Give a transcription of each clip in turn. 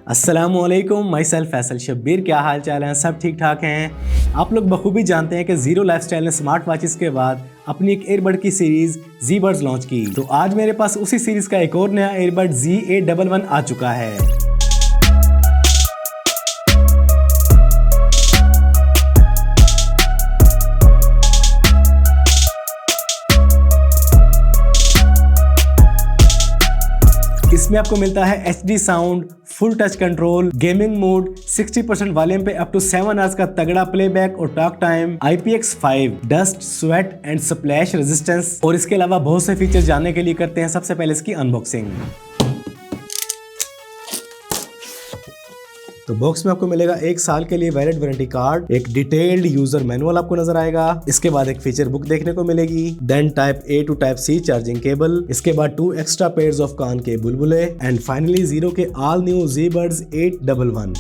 अस्सलामुअलैकुम, my self Faisal Shabbir. क्या हाल चाल है? सब ठीक ठाक हैं। आप लोग बखूबी जानते हैं कि जीरो लाइफस्टाइल ने स्मार्ट वॉचेस के बाद अपनी एक एयरबड की सीरीज जी बड्स लॉन्च की। तो आज मेरे पास उसी सीरीज का एक और नया एयरबड Z811 आ चुका है। इसमें आपको मिलता है HD sound, full touch control, gaming mode, 60% volume पे अप टू 7 आवर्स का तगड़ा प्लेबैक और talk time, IPX5 dust, sweat and splash resistance और इसके अलावा बहुत से फीचर्स जानने के लिए करते हैं सबसे पहले इसकी अनबॉक्सिंग। तो बॉक्स में आपको मिलेगा 1 साल के लिए वैलिड वारंटी कार्ड, एक डिटेल्ड यूजर मैनुअल आपको नजर आएगा, इसके बाद एक फीचर बुक देखने को मिलेगी, then type A to type C charging cable, इसके बाद 2 एक्स्ट्रा पेयर्स ऑफ कान के बुलबुले एंड फाइनली जीरो के ऑल न्यू Z Buds 811।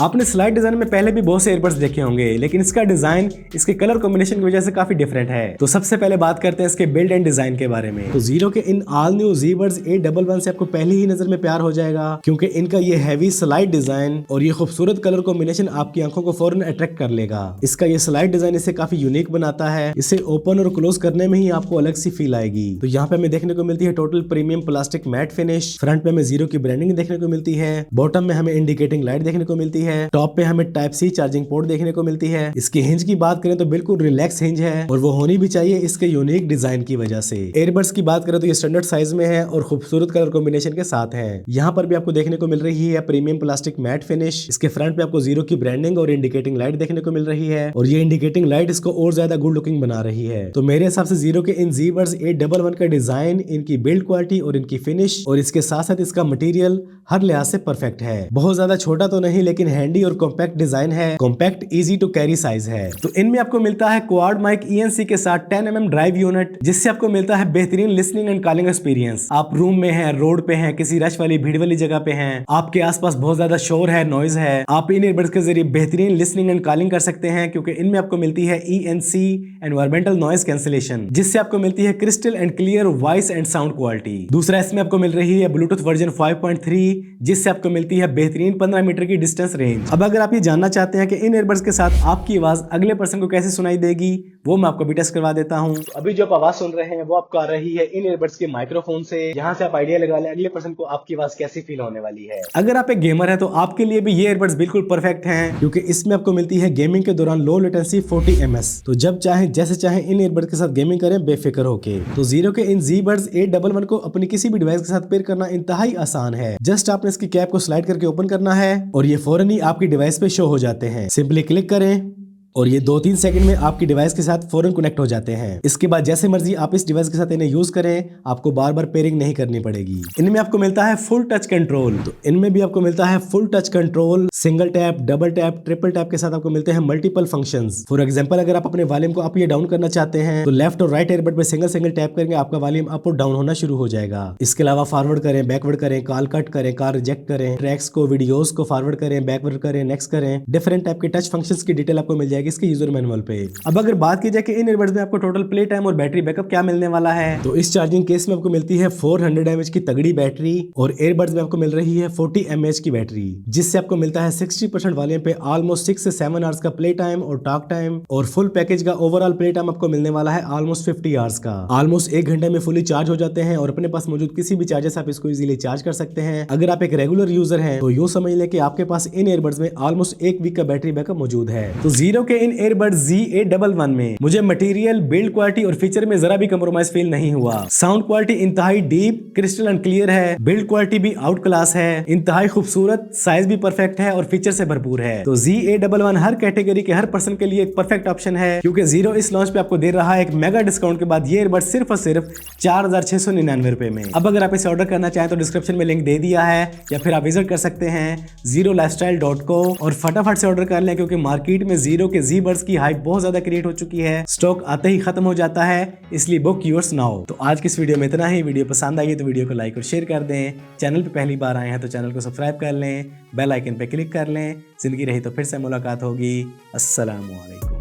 आपने स्लाइड डिजाइन में पहले भी बहुत से एयरबड्स देखे होंगे, लेकिन इसका डिजाइन इसके कलर कॉम्बिनेशन की वजह से काफी डिफरेंट है। तो सबसे पहले बात करते हैं इसके बिल्ड एंड डिजाइन के बारे में। तो जीरो के in all new Z Buds 811 से आपको पहली ही नजर में प्यार हो जाएगा, क्योंकि इनका ये हैवी स्लाइड डिजाइन और ये खूबसूरत कलर कॉम्बिनेशन आपकी आंखों को फौरन अट्रैक्ट कर लेगा। इसका ये स्लाइड डिजाइन इसे काफी यूनिक बनाता है। इसे ओपन और क्लोज करने में ही आपको अलग सी फील आएगी। तो यहाँ पे हमें देखने को मिलती है total premium plastic matte finish, front पे हमें जीरो की ब्रांडिंग देखने को मिलती है, बॉटम में हमें इंडिकेटिंग लाइट देखने को मिलती है, टॉप पे हमें टाइप C चार्जिंग पोर्ट देखने को मिलती है। इसकी हिंज की बात करें तो बिल्कुल रिलैक्स हिंज है और वो होनी भी चाहिए इसके यूनिक डिजाइन की वजह से। एयरबड्स की बात करें तो ये स्टैंडर्ड साइज में है और खूबसूरत कलर कॉम्बिनेशन के साथ है। यहाँ पर भी आपको देखने को मिल रही है प्रीमियम प्लास्टिक मैट फिनिश। इसके फ्रंट पे आपको जीरो की ब्रांडिंग और इंडिकेटिंग लाइट देखने को मिल रही है और ये इंडिकेटिंग लाइट इसको और ज्यादा गुड लुकिंग बना रही है। तो मेरे हिसाब से जीरो के इन Z Buds 811 का डिजाइन, इनकी बिल्ड क्वालिटी और इनकी फिनिश और इसके साथ साथ इसका मटेरियल हर लिहाज से परफेक्ट है। बहुत ज्यादा छोटा तो नहीं, लेकिन हैंडी और कॉम्पैक्ट डिजाइन है, compact easy to carry size है। तो इनमें आपको मिलता है क्वाड माइक ENC के साथ 10mm ड्राइव यूनिट, जिससे आपको मिलता है बेहतरीन लिसनिंग एंड कॉलिंग एक्सपीरियंस। आप रूम में हैं, रोड पे हैं, किसी रश वाली भीड़ वाली जगह पे हैं, आपके आसपास बहुत ज्यादा शोर है, नॉइज है, आप इन ईयरबड्स के जरिए बेहतरीन लिसनिंग एंड कॉलिंग कर सकते हैं, क्योंकि इनमें आपको मिलती है ENC एनवायरमेंटल नॉइज कैंसिलेशन, जिससे आपको मिलती है crystal and clear voice and sound quality. दूसरा इसमें आपको मिल रही है ब्लूटूथ वर्जन 5.3, जिससे आपको मिलती है बेहतरीन 15 मीटर की डिस्टेंस रेंज। अब अगर आप ये जानना चाहते हैं कि इन ईयरबड्स के साथ आपकी आवाज अगले पर्सन को कैसे सुनाई देगी, वो मैं आपको भी टेस्ट करवा देता हूं। तो अभी जो आप आवाज सुन रहे हैं वो आपको आ रही है इन ईयरबड्स के माइक्रोफोन से। यहाँ से आप आइडिया लगा लें अगले पर्सन को आपकी आवाज कैसी फील होने वाली है। अगर आप एक गेमर है तो आपके लिए भी ये ईयरबड्स बिल्कुल परफेक्ट हैं, क्योंकि इसमें आपको मिलती है गेमिंग के दौरान लो लेटेंसी 40 ms। तो जब चाहे जैसे चाहे इन ईयरबड्स के साथ गेमिंग करें बेफिक्र होके। तो जीरो के इन Z Buds 811 को अपनी किसी भी डिवाइस के साथ पेयर करना इंतहाई आसान है। जस्ट आपने इसकी कैप को स्लाइड करके ओपन करना है और ये फौरन ही आपकी डिवाइस पे शो हो जाते हैं। सिंपली क्लिक करें और ये 2-3 सेकंड में आपकी डिवाइस के साथ फौरन कनेक्ट हो जाते हैं। इसके बाद जैसे मर्जी आप इस डिवाइस के साथ इन्हें यूज करें, आपको बार बार पेयरिंग नहीं करनी पड़ेगी। इनमें आपको मिलता है फुल टच कंट्रोल। तो इनमें भी आपको मिलता है full touch control, single tap, double tap, triple tap के साथ आपको मिलते हैं मल्टीपल फंक्शंस। फॉर एग्जांपल अगर आप अपने वॉल्यूम को अप या डाउन करना चाहते हैं तो लेफ्ट और राइट एयरबड पे सिंगल टैप करेंगे, आपका वॉल्यूम अप और डाउन होना शुरू हो जाएगा। इसके अलावा फॉरवर्ड करें, बैकवर्ड करें, कॉल कट करें, कॉल रिजेक्ट करें, ट्रैक्स को, वीडियोस को फॉरवर्ड करें, बैकवर्ड करें, नेक्स्ट करें, डिफरेंट टाइप के टच फंक्शंस की डिटेल आपको मिल जाएगी इसके यूजर मैनुअल पे। अब अगर बात की जाए कि इन ईयरबड्स में आपको टोटल प्ले टाइम और बैटरी बैकअप क्या मिलने वाला है, तो इस चार्जिंग केस में आपको मिलती है 400 mAh की तगड़ी बैटरी और ईयरबड्स में आपको मिल रही है 40 mAh की बैटरी, जिससे आपको मिलता है 60% वॉल्यूम पे ऑलमोस्ट 6 से 7 आवर्स का प्ले टाइम और टॉक टाइम, और फुल पैकेज का ओवरऑल प्ले टाइम आपको मिलने वाला है ऑलमोस्ट 50 आवर्स का। ऑलमोस्ट 1 घंटे में फुली चार्ज हो जाते हैं और अपने पास मौजूद किसी भी चार्जर से आप इसको इजीली चार्ज कर सकते हैं। अगर आप एक रेगुलर यूजर हैं तो यूं समझ लें कि आपके पास इन ईयरबड्स में ऑलमोस्ट 1 वीक का बैटरी बैकअप मौजूद है। तो जीरो के इन ईयरबड्स Z811 में मुझे मटेरियल, बिल्ड क्वालिटी और फीचर में जरा भी कंप्रोमाइज फील नहीं हुआ। साउंड क्वालिटी इंतहाई डीप, क्रिस्टल एंड क्लियर है, बिल्ड क्वालिटी भी आउट क्लास है, इंतहाई खूबसूरत, साइज भी परफेक्ट है और फीचर से भरपूर है। तो Z811 हर कैटेगरी के हर पर्सन के लिए एक परफेक्ट ऑप्शन है, क्योंकि जीरो इस लॉन्च पे आपको दे रहा है एक मेगा डिस्काउंट के बाद ये ईयरबड सिर्फ और सिर्फ 4699 रुपए में। अब अगर आप इसे ऑर्डर करना चाहें तो डिस्क्रिप्शन में लिंक दे दिया है, या फिर आप विजिट कर सकते हैं zerolifestyle.co और फटाफट से ऑर्डर कर लें, क्योंकि मार्केट में जीरो के Z Buds की हाइप बहुत ज्यादा क्रिएट हो चुकी है, स्टॉक आते ही खत्म हो जाता है, इसलिए बुक योर्स नाउ। तो आज की इस वीडियो में इतना ही। वीडियो पसंद आई तो वीडियो को लाइक और शेयर कर दें। चैनल पे पहली बार आए हैं तो चैनल को सब्सक्राइब कर लें, बेल आइकन पे क्लिक कर लें। जिंदगी रही तो फिर से मुलाकात होगी। अस्सलाम वालेकुम।